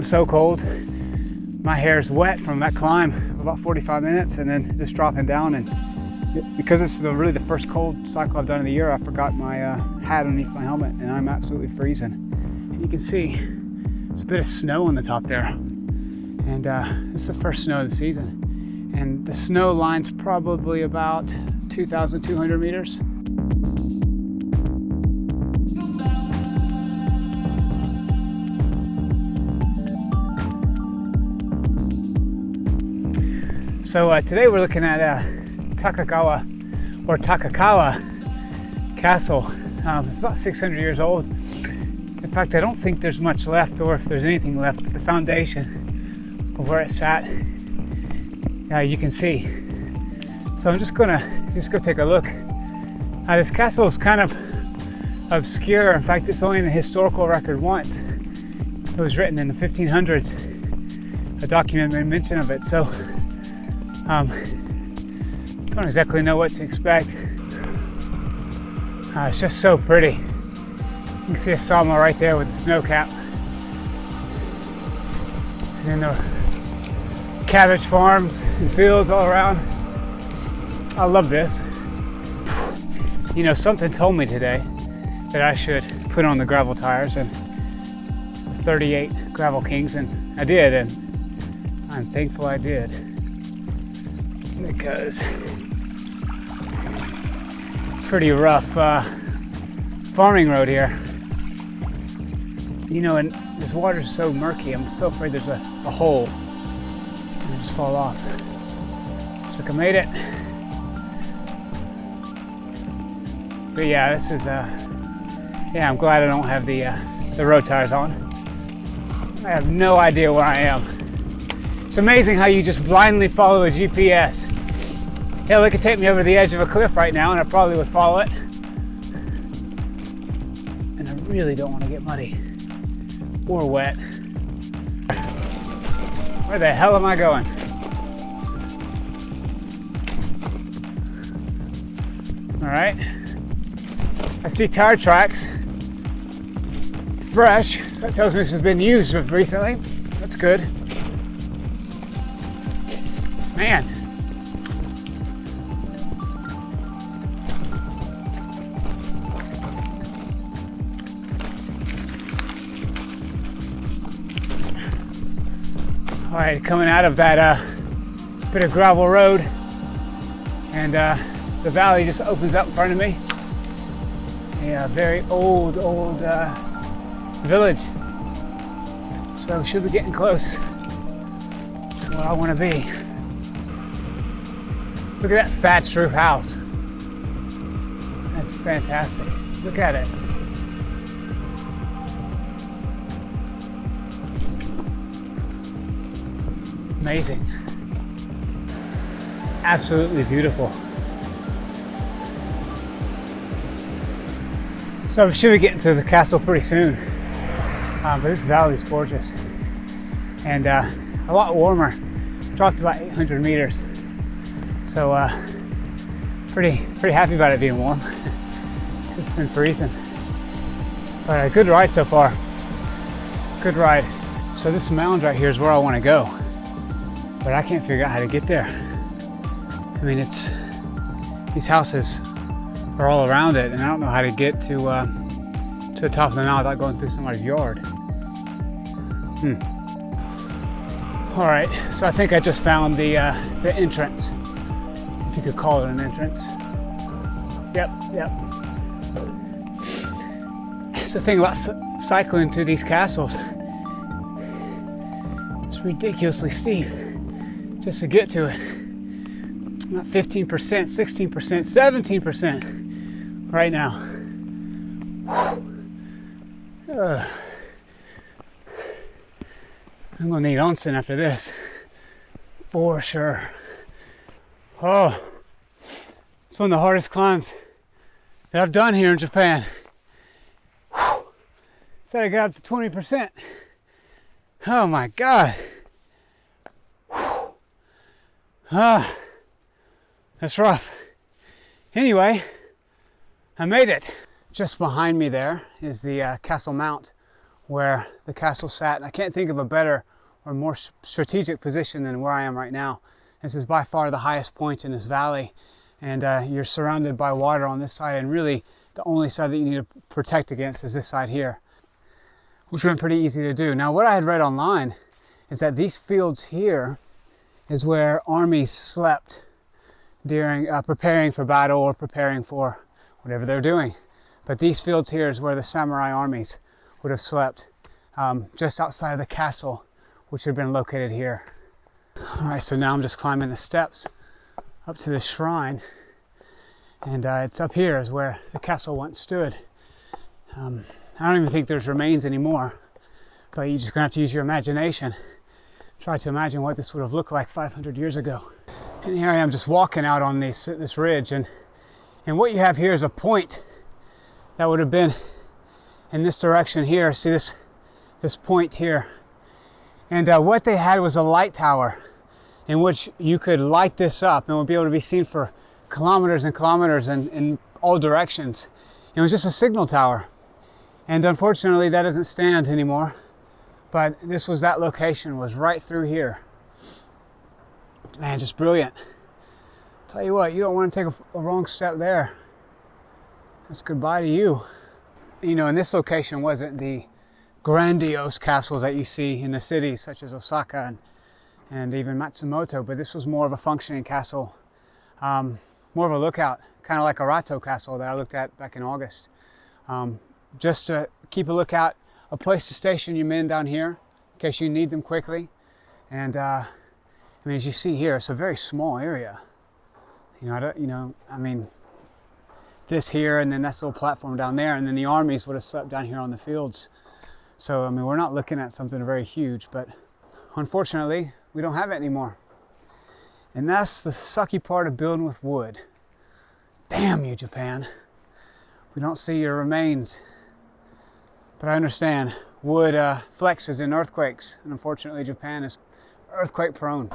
so cold. My hair is wet from that climb, about 45 minutes, and then just dropping down. And because it's really the first cold cycle I've done in the year, I forgot my hat underneath my helmet, and I'm absolutely freezing. And you can see there's a bit of snow on the top there, and it's the first snow of the season. And the snow line's probably about 2,200 meters. So today we're looking at Takagawa Castle. It's about 600 years old. In fact, I don't think there's much left, or if there's anything left, but the foundation of where it sat, you can see. So I'm just gonna go take a look. This castle is kind of obscure. In fact, it's only in the historical record once. It was written in the 1500s. A document made mention of it. So don't exactly know what to expect. It's just so pretty. You can see a sawmill right there with the snow cap. And then the cabbage farms and fields all around. I love this. You know, something told me today that I should put on the gravel tires and 38 Gravel Kings, and I did, and I'm thankful I did. Because pretty rough farming road here. You know, and this water's so murky, I'm so afraid there's a hole and I just fall off. Looks like I made it. But yeah, this is yeah, I'm glad I don't have the road tires on. I have no idea where I am. It's amazing how you just blindly follow a GPS. Hell, it could take me over the edge of a cliff right now and I probably would follow it. And I really don't want to get muddy or wet. Where the hell am I going? All right. I see tire tracks. Fresh, so that tells me this has been used recently. That's good. Man. All right, coming out of that bit of gravel road, and the valley just opens up in front of me. A very old village. So should be getting close to where I want to be. Look at that thatched roof house. That's fantastic. Look at it. Amazing. Absolutely beautiful. So we should be getting to the castle pretty soon. But this valley is gorgeous. And a lot warmer. Dropped about 800 meters. So pretty happy about it being warm. It's been freezing. But a good ride so far. Good ride. So this mound right here is where I want to go. But I can't figure out how to get there. I mean, these houses are all around it, and I don't know how to get to the top of the mound without going through somebody's yard. All right, so I think I just found the entrance, if you could call it an entrance. Yep. It's the thing about cycling to these castles. It's ridiculously steep just to get to it. Not 15%, 16%, 17% right now. I'm gonna need onsen after this, for sure. Oh, it's one of the hardest climbs that I've done here in Japan. Said I got up to 20%. Oh my God. That's rough. Anyway, I made it. Just behind me there is the Castle Mount, where the castle sat. And I can't think of a better or more strategic position than where I am right now. This is by far the highest point in this valley, and you're surrounded by water on this side, and really the only side that you need to protect against is this side here, which would have been pretty easy to do. Now, what I had read online is that these fields here is where armies slept during preparing for battle or preparing for whatever they're doing. But these fields here is where the samurai armies would have slept, just outside of the castle, which had been located here. All right, so now I'm just climbing the steps up to this shrine, and it's up here is where the castle once stood. I don't even think there's remains anymore, but you're just gonna have to use your imagination. Try to imagine what this would have looked like 500 years ago. And here I am just walking out on this ridge, and what you have here is a point that would have been in this direction here. See this point here. And what they had was a light tower in which you could light this up and would be able to be seen for kilometers and kilometers in all directions. It was just a signal tower. And unfortunately that doesn't stand anymore. But this was that location, was right through here. Man, just brilliant. Tell you what, you don't want to take a wrong step there. That's goodbye to you. You know, and this location wasn't the grandiose castles that you see in the cities such as Osaka and even Matsumoto, but this was more of a functioning castle, more of a lookout, kind of like Arato Castle that I looked at back in August. Just to keep a lookout, a place to station your men down here in case you need them quickly. And I mean, as you see here, it's a very small area. I mean, this here, and then this little platform down there, and then the armies would have slept down here on the fields. So, I mean, we're not looking at something very huge, but unfortunately, we don't have it anymore. And that's the sucky part of building with wood. Damn you, Japan. We don't see your remains. But I understand, wood flexes in earthquakes, and unfortunately, Japan is earthquake prone.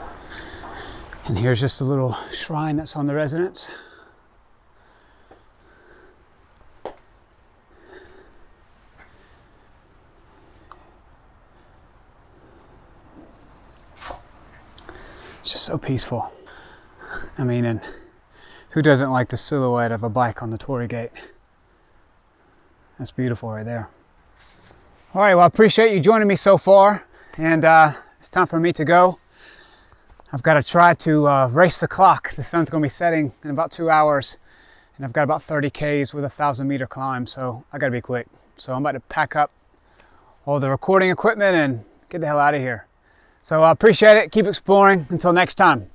And here's just a little shrine that's on the residence. It's just so peaceful. I mean, and who doesn't like the silhouette of a bike on the torii gate? That's beautiful right there. All right, well, I appreciate you joining me so far, and it's time for me to go. I've got to try to race the clock. The sun's going to be setting in about 2 hours, and I've got about 30 Ks with a 1,000-meter climb, so I got to be quick. So I'm about to pack up all the recording equipment and get the hell out of here. So I appreciate it. Keep exploring. Until next time.